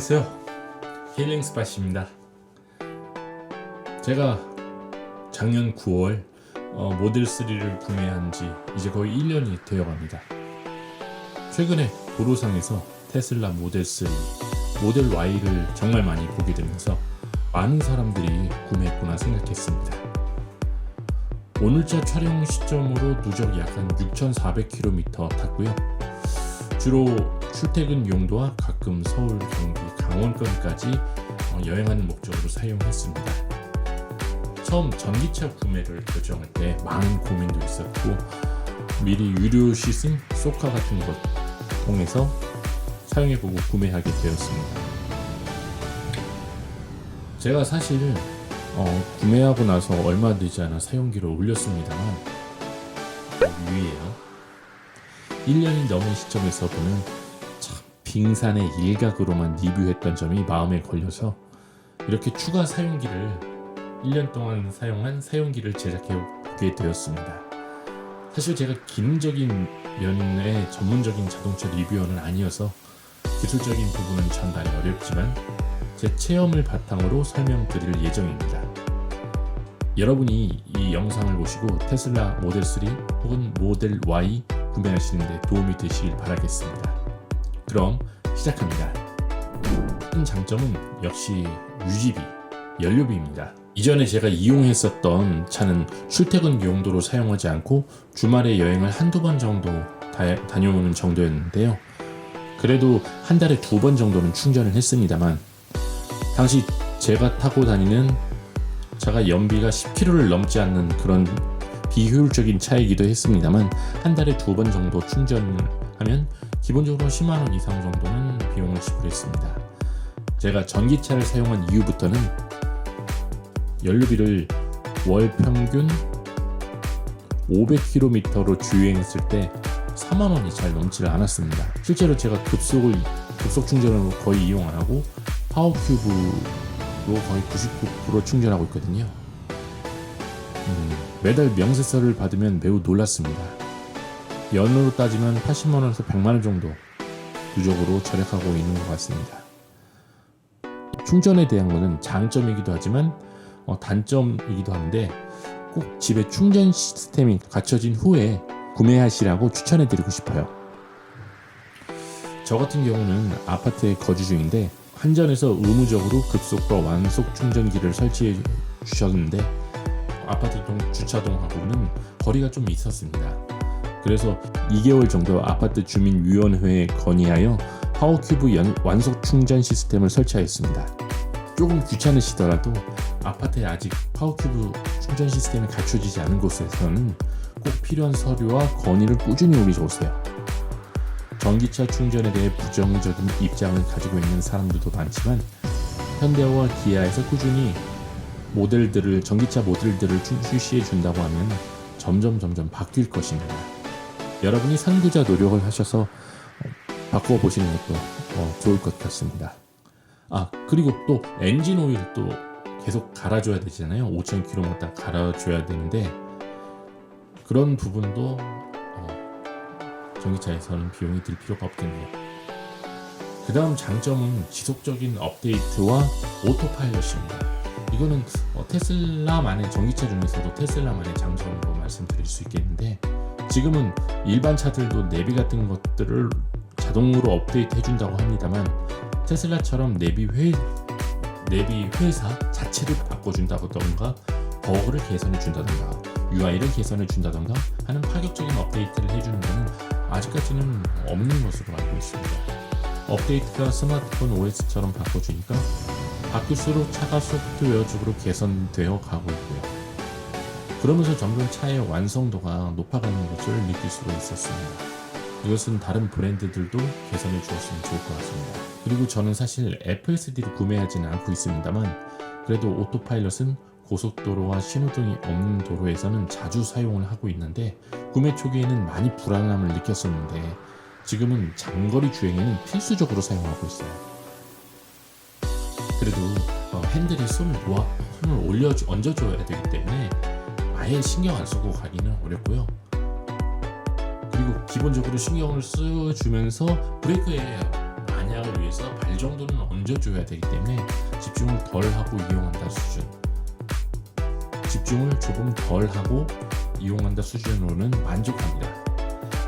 안녕하세요. 힐링 스팟입니다. 제가 작년 9월 모델 3를 구매한 지 이제 거의 1년이 되어 갑니다. 최근에 도로상에서 테슬라 모델 3, 모델 Y를 정말 많이 보게 되면서 많은 사람들이 구매했구나 생각했습니다. 오늘자 촬영 시점으로 누적 약 한 6,400km 탔고요. 주로 출퇴근 용도와 가끔 서울, 경기, 강원권까지 여행하는 목적으로 사용했습니다. 처음 전기차 구매를 결정할 때 많은 고민도 있었고 미리 유료 시승, 소카 같은 것 통해서 사용해보고 구매하게 되었습니다. 제가 사실 구매하고 나서 얼마 되지 않아 사용기를 올렸습니다만 위에요. 1년이 넘은 시점에서 보는 참 빙산의 일각으로만 리뷰했던 점이 마음에 걸려서 이렇게 추가 사용기를 1년 동안 사용한 사용기를 제작해 보게 되었습니다. 사실 제가 기능적인 면의 전문적인 자동차 리뷰어는 아니어서 기술적인 부분은 전달이 어렵지만 제 체험을 바탕으로 설명드릴 예정입니다. 여러분이 이 영상을 보시고 테슬라 모델 3 혹은 모델 Y 구매하시는데 도움이 되시길 바라겠습니다. 그럼 시작합니다. 큰 장점은 역시 유지비, 연료비입니다. 이전에 제가 이용했었던 차는 출퇴근 용도로 사용하지 않고 주말에 여행을 한두 번 정도 다녀오는 정도였는데요. 그래도 한 달에 2번 정도는 충전을 했습니다만 당시 제가 타고 다니는 차가 연비가 10km를 넘지 않는 그런 비효율적인 차이기도 했습니다만 한 달에 2번 정도 충전을 하면 기본적으로 10만원 이상 정도는 비용을 지불했습니다. 제가 전기차를 사용한 이후부터는 연료비를 월 평균 500km로 주행했을 때 4만원이 잘 넘지를 않았습니다. 실제로 제가 급속 충전을 거의 이용 안 하고 파워큐브로 거의 99% 충전하고 있거든요. 매달 명세서를 받으면 매우 놀랐습니다. 연으로 따지면 80만원에서 100만원 정도 누적으로 절약하고 있는 것 같습니다. 충전에 대한 것은 장점이기도 하지만 단점이기도 한데 꼭 집에 충전 시스템이 갖춰진 후에 구매하시라고 추천해드리고 싶어요. 저 같은 경우는 아파트에 거주 중인데 한전에서 의무적으로 급속과 완속 충전기를 설치해 주셨는데 아파트 주차동하고는 거리가 좀 있었습니다. 그래서 2개월 정도 아파트 주민위원회에 건의하여 파워큐브 완속 충전 시스템을 설치하였습니다. 조금 귀찮으시더라도 아파트에 아직 파워큐브 충전 시스템이 갖춰지지 않은 곳에서는 꼭 필요한 서류와 건의를 꾸준히 올리셔오세요. 전기차 충전에 대해 부정적인 입장을 가지고 있는 사람들도 많지만 현대와 기아에서 꾸준히 전기차 모델들을 출시해 준다고 하면 점점 바뀔 것입니다. 여러분이 선구자 노력을 하셔서 바꿔보시는 것도 좋을 것 같습니다. 그리고 또 엔진 오일 또 계속 갈아줘야 되잖아요. 5,000km마다 갈아줘야 되는데 그런 부분도 전기차에서는 비용이 들 필요가 없겠네요. 그 다음 장점은 지속적인 업데이트와 오토파일럿입니다. 이거는 테슬라만의 전기차 중에서도 테슬라만의 장점으로 말씀드릴 수 있겠는데 지금은 일반 차들도 내비 같은 것들을 자동으로 업데이트 해준다고 합니다만 테슬라처럼 내비 회사 자체를 바꿔준다던가 버그를 개선해준다던가 UI를 개선해준다던가 하는 파격적인 업데이트를 해주는 것은 아직까지는 없는 것으로 알고 있습니다. 업데이트가 스마트폰 OS처럼 바꿔주니까 바뀔수록 차가 소프트웨어적으로 개선되어 가고 있고요. 그러면서 점점 차의 완성도가 높아가는 것을 느낄 수가 있었습니다. 이것은 다른 브랜드들도 개선해 주었으면 좋을 것 같습니다. 그리고 저는 사실 FSD를 구매하지는 않고 있습니다만 그래도 오토파일럿은 고속도로와 신호등이 없는 도로에서는 자주 사용을 하고 있는데 구매 초기에는 많이 불안함을 느꼈었는데 지금은 장거리 주행에는 필수적으로 사용하고 있어요. 그래도 핸들에 손을 얹어줘야 되기 때문에 아예 신경 안 쓰고 가기는 어렵고요. 그리고 기본적으로 신경을 써주면서 브레이크에 많이 안약을 위해서 발 정도는 얹어줘야 되기 때문에 집중을 덜 하고 이용한다 수준, 집중을 조금 덜 하고 이용한다 수준으로는 만족합니다.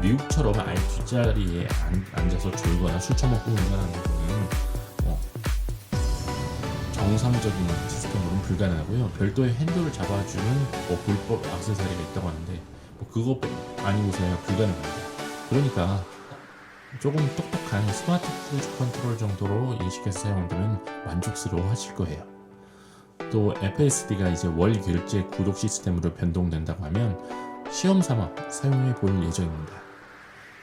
미국처럼 아예 뒷자리에 앉아서 졸거나 술 처먹고 운전하는 거는 정상적인 시스템으로는 불가능하고요. 별도의 핸들을 잡아주는 불법 액세서리가 있다고 하는데 그거 아니고서야 불가능합니다. 그러니까 조금 똑똑한 스마트 크루즈 컨트롤 정도로 인식해서 사용한다면 만족스러워 하실 거예요. 또 FSD가 이제 월 결제 구독 시스템으로 변동된다고 하면 시험 삼아 사용해 볼 예정입니다.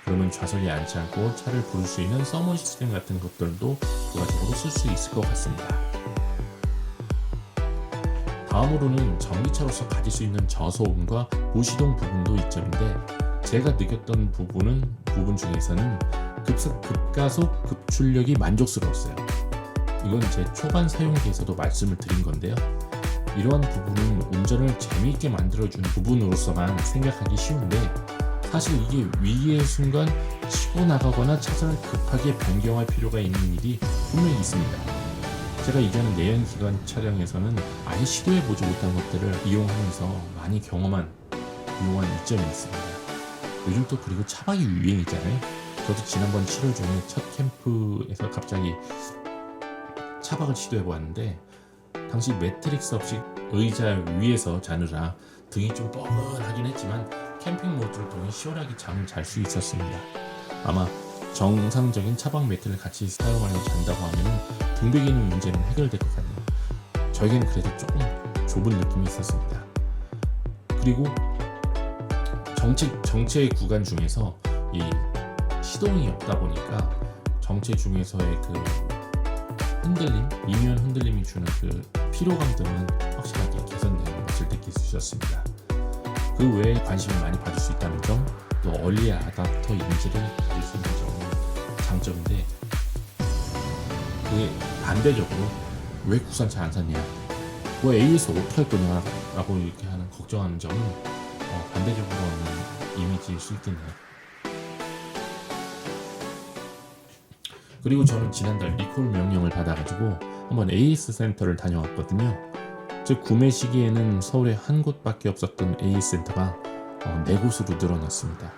그러면 좌석에 앉지 않고 차를 부를 수 있는 서머 시스템 같은 것들도 부가적으로 쓸 수 있을 것 같습니다. 다음으로는 전기차로서 가질 수 있는 저소음과 무시동 부분도 이점인데, 제가 느꼈던 부분 중에서는 급가속 급출력이 만족스러웠어요. 이건 제 초반 사용기에서도 말씀을 드린 건데요. 이러한 부분은 운전을 재미있게 만들어주는 부분으로서만 생각하기 쉬운데, 사실 이게 위기의 순간 치고 나가거나 차선을 급하게 변경할 필요가 있는 일이 분명히 있습니다. 제가 이전에 내연기관 차량에서는 아예 시도해보지 못한 것들을 이용하면서 많이 경험한 훌륭한 이점이 있습니다. 요즘 또 그리고 차박이 유행이잖아요. 저도 지난번 7월 중에 첫 캠프에서 갑자기 차박을 시도해보았는데, 당시 매트릭스 없이 의자 위에서 자느라 등이 좀 뻐근하긴 했지만 캠핑 모드를 통해 시원하게 잠을 잘 수 있었습니다. 아마 정상적인 차박 매트를 같이 사용하며 잔다고 하면 등 베기는 문제는 해결될 것 같네요. 저에게는 그래도 조금 좁은 느낌이 있었습니다. 그리고 정체 구간 중에서 이 시동이 없다 보니까 정체 중에서의 그 흔들림, 미묘한 흔들림이 주는 그 피로감 등은 확실하게 개선되는 것을 느낄 수 있었습니다. 그 외에 관심을 많이 받을 수 있다는 점, 또 얼리 아답터 인지를 가질 수 있는 점은 장점인데, 그게 반대적으로 왜 국산차 안 샀냐, AS 어떻게 할 거냐 라고 이렇게 하는 걱정하는 점은 반대적으로는 이미지일 수 있겠네요. 그리고 저는 지난달 리콜 명령을 받아가지고 한번 AS 센터를 다녀왔거든요. 즉 구매 시기에는 서울에 한 곳밖에 없었던 AS 센터가 4곳으로 늘어났습니다.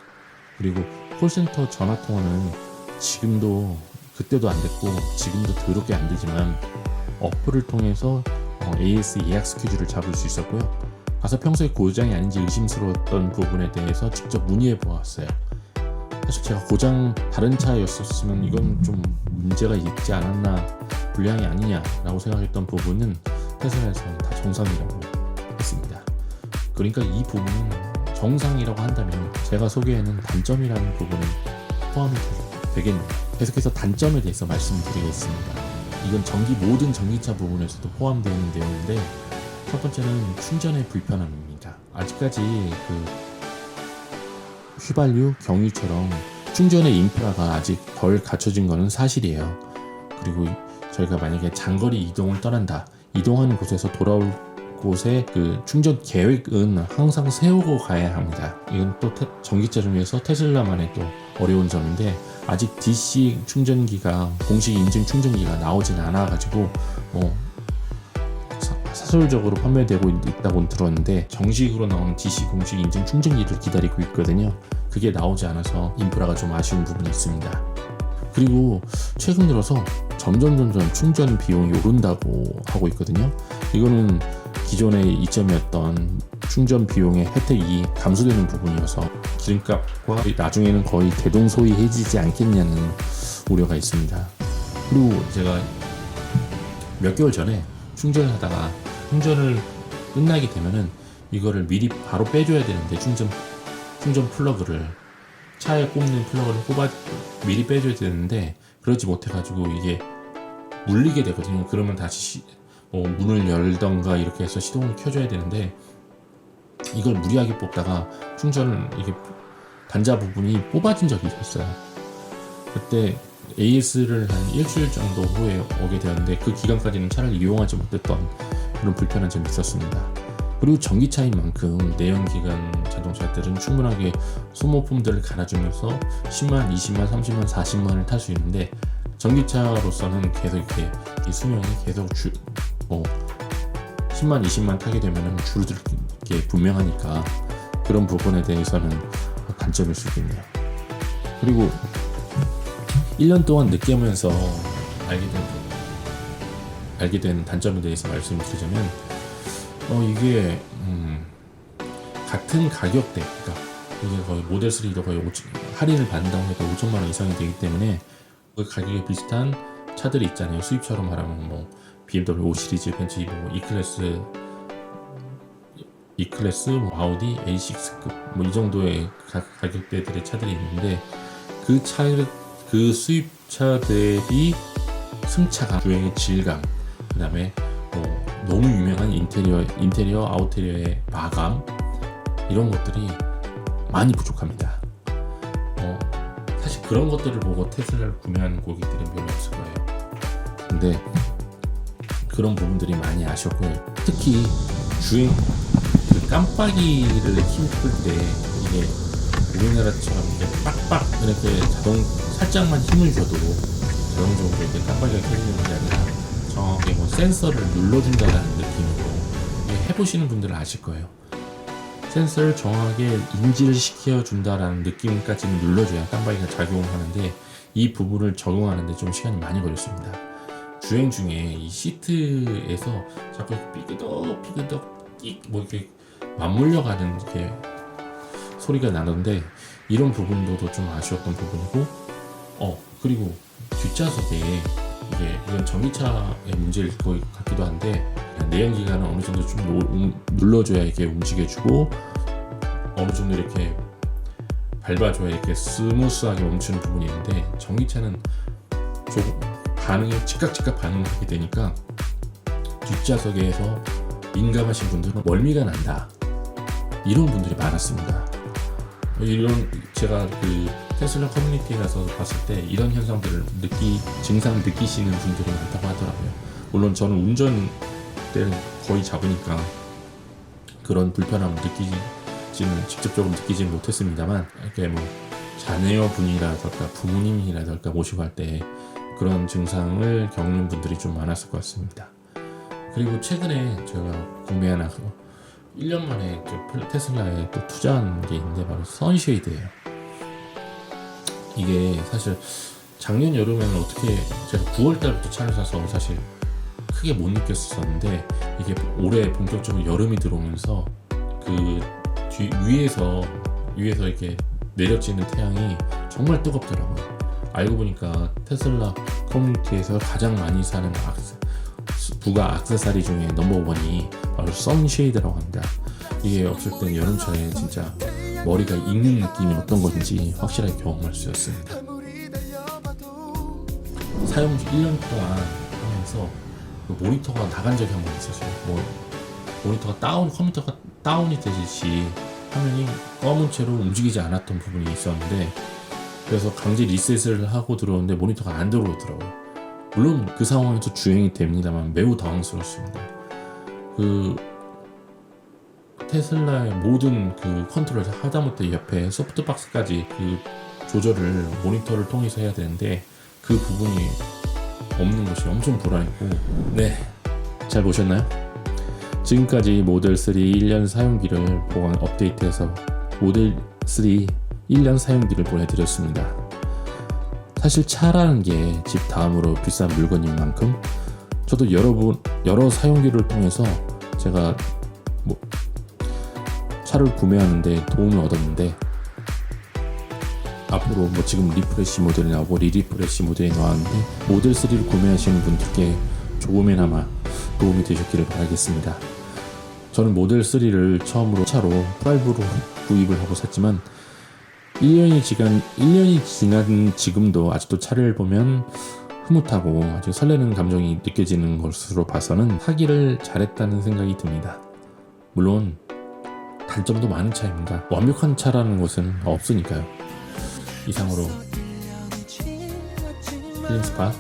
그리고 콜센터 전화통화는 지금도, 그때도 안 됐고 지금도 더럽게 안 되지만 어플을 통해서 AS 예약 스케줄을 잡을 수 있었고요. 가서 평소에 고장이 아닌지 의심스러웠던 부분에 대해서 직접 문의해 보았어요. 사실 제가 고장 다른 차였었으면 이건 좀 문제가 있지 않았나, 불량이 아니냐 라고 생각했던 부분은 테슬라에서는 다 정상이라고 했습니다. 그러니까 이 부분은 정상이라고 한다면 제가 소개하는 단점이라는 부분은 포함이 되겠네요. 계속해서 단점에 대해서 말씀드리겠습니다. 이건 모든 전기차 부분에서도 포함되는 내용인데, 첫 번째는 충전의 불편함입니다. 아직까지 휘발유, 경유처럼 충전의 인프라가 아직 덜 갖춰진 것은 사실이에요. 그리고 저희가 만약에 장거리 이동을 떠난다, 이동하는 곳에서 돌아올 곳에 그 충전 계획은 항상 세우고 가야 합니다. 이건 또 전기차 중에서 테슬라만의 또 어려운 점인데, 아직 DC 충전기가, 공식 인증 충전기가 나오진 않아가지고 사설적으로 판매되고 있다고 들었는데, 정식으로 나오는 DC 공식 인증 충전기를 기다리고 있거든요. 그게 나오지 않아서 인프라가 좀 아쉬운 부분이 있습니다. 그리고 최근 들어서 점점 충전 비용이 오른다고 하고 있거든요. 이거는 기존의 이점이었던 충전 비용의 혜택이 감소되는 부분이어서 기름값과 나중에는 거의 대동소이해지지 않겠냐는 우려가 있습니다. 그리고 제가 몇 개월 전에 충전을 끝나게 되면은 이거를 미리 바로 빼줘야 되는데, 충전 플러그를, 차에 꼽는 플러그를 미리 빼줘야 되는데 그러지 못해가지고 이게 물리게 되거든요. 그러면 다시 문을 열던가 이렇게 해서 시동을 켜줘야 되는데, 이걸 무리하게 뽑다가 충전을, 이게 단자 부분이 뽑아진 적이 있었어요. 그때 AS를 한 일주일 정도 후에 오게 되었는데, 그 기간까지는 차를 이용하지 못했던 그런 불편한 점이 있었습니다. 그리고 전기차인 만큼 내연기관 자동차들은 충분하게 소모품들을 갈아주면서 10만, 20만, 30만, 40만을 탈 수 있는데, 전기차로서는 계속 이렇게 이 수명이 계속 10만 20만 타게 되면 줄어들 게 분명하니까 그런 부분에 대해서는 단점일 수 있겠네요. 그리고 1년 동안 느끼면서 알게 된 단점에 대해서 말씀을 드리자면 이게 같은 가격대, 그러니까 이게 거의 모델 3도 거의 할인을 받는다고 해도 5천만 원 이상이 되기 때문에 그 가격에 비슷한 차들이 있잖아요. 수입차로 말하면 뭐 BMW 5 시리즈, 벤츠 뭐 E 클래스, 뭐 아우디 A6급 뭐 이 정도의 가격대들의 차들이 있는데 그 수입차 대비 승차감, 주행의 질감, 그다음에 뭐 너무 유명한 인테리어 아웃테리어의 마감, 이런 것들이 많이 부족합니다. 사실 그런 것들을 보고 테슬라를 구매하는 고객들은 별로 없을 거예요. 근데 그런 부분들이 많이 아쉬웠고요. 특히 주행 깜빡이를 힘풀 때 이게 우리나라처럼 이렇게 빡빡 이렇게 살짝만 힘을 줘도 자동적으로 이렇게 깜빡이가 켜지는 게 아니라 정확하게 뭐 센서를 눌러준다는 느낌으로 해보시는 분들은 아실 거예요. 센서를 정확하게 인지를 시켜준다라는 느낌까지는 눌러줘야 깜빡이가 작용하는데 이 부분을 적용하는데 좀 시간이 많이 걸렸습니다. 주행 중에 이 시트에서 자꾸 삐그덕 뭐 이렇게 맞물려가는 이렇게 소리가 나는데 이런 부분도 좀 아쉬웠던 부분이고 그리고 뒷좌석에 이건 전기차의 문제일 것 같기도 한데 내연기관은 어느 정도 좀 눌러줘야 이렇게 움직여주고 어느 정도 이렇게 밟아줘야 이렇게 스무스하게 멈추는 부분이 있는데 전기차는 조금 즉각 반응하게 되니까 뒷좌석에서 민감하신 분들은 멀미가 난다, 이런 분들이 많았습니다. 제가 그 테슬라 커뮤니티에 가서 봤을 때 이런 현상들을 증상을 느끼시는 분들이 많다고 하더라고요. 물론 저는 운전 때는 거의 잡으니까 그런 불편함을 직접적으로 느끼지는 못했습니다만, 이렇게 뭐 자녀분이라든가 부모님이라든가 모시고 할 때 그런 증상을 겪는 분들이 좀 많았을 것 같습니다. 그리고 최근에 제가 구매한 1년 만에 테슬라에 또 투자한 게 있는데 바로 선쉐이드예요. 이게 사실 작년 여름에는 제가 9월 달부터 차를 사서 사실 크게 못 느꼈었는데 이게 올해 본격적으로 여름이 들어오면서 그 위에서 이렇게 내려지는 태양이 정말 뜨겁더라고요. 알고 보니까 테슬라 커뮤니티에서 가장 많이 사는 부가 액세서리 중에 넘버원이 바로 선쉐이드라고 합니다. 이게 없을 땐 여름철에 진짜 머리가 익는 느낌이 어떤 건지 확실하게 경험할 수 있었습니다. 사용 1년 동안 하면서 모니터가 나간 적이 한 번 있었어요. 컴퓨터가 다운이 되듯이 화면이 검은 채로 움직이지 않았던 부분이 있었는데, 그래서 강제 리셋을 하고 들어오는데 모니터가 안 들어오더라고요. 물론 그 상황에서 주행이 됩니다만 매우 당황스럽습니다. 테슬라의 모든 컨트롤 하다못해 옆에 소프트박스까지 조절을 모니터를 통해서 해야 되는데 그 부분이 없는 것이 엄청 불안했고, 네, 잘 보셨나요? 지금까지 모델 3 1년 사용기를 업데이트해서 모델 3 1년 사용기를 보내드렸습니다. 사실 차라는 게 집 다음으로 비싼 물건인 만큼 저도 여러 사용기를 통해서 제가 차를 구매하는데 도움을 얻었는데, 앞으로 지금 리프레시 모델이 나오고 리프레시 모델이 나왔는데 모델 3를 구매하시는 분들께 조금이나마 도움이 되셨기를 바라겠습니다. 저는 모델 3를 처음으로 차로 프라이브로 구입을 하고 샀지만 1년이 지난 지금도 아직도 차를 보면 흐뭇하고 아주 설레는 감정이 느껴지는 것으로 봐서는 사기를 잘했다는 생각이 듭니다. 물론 단점도 많은 차입니다. 완벽한 차라는 것은 없으니까요. 이상으로 필름스팟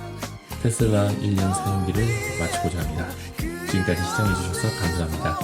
테슬라 1년 사용기를 마치고자 합니다. 지금까지 시청해주셔서 감사합니다.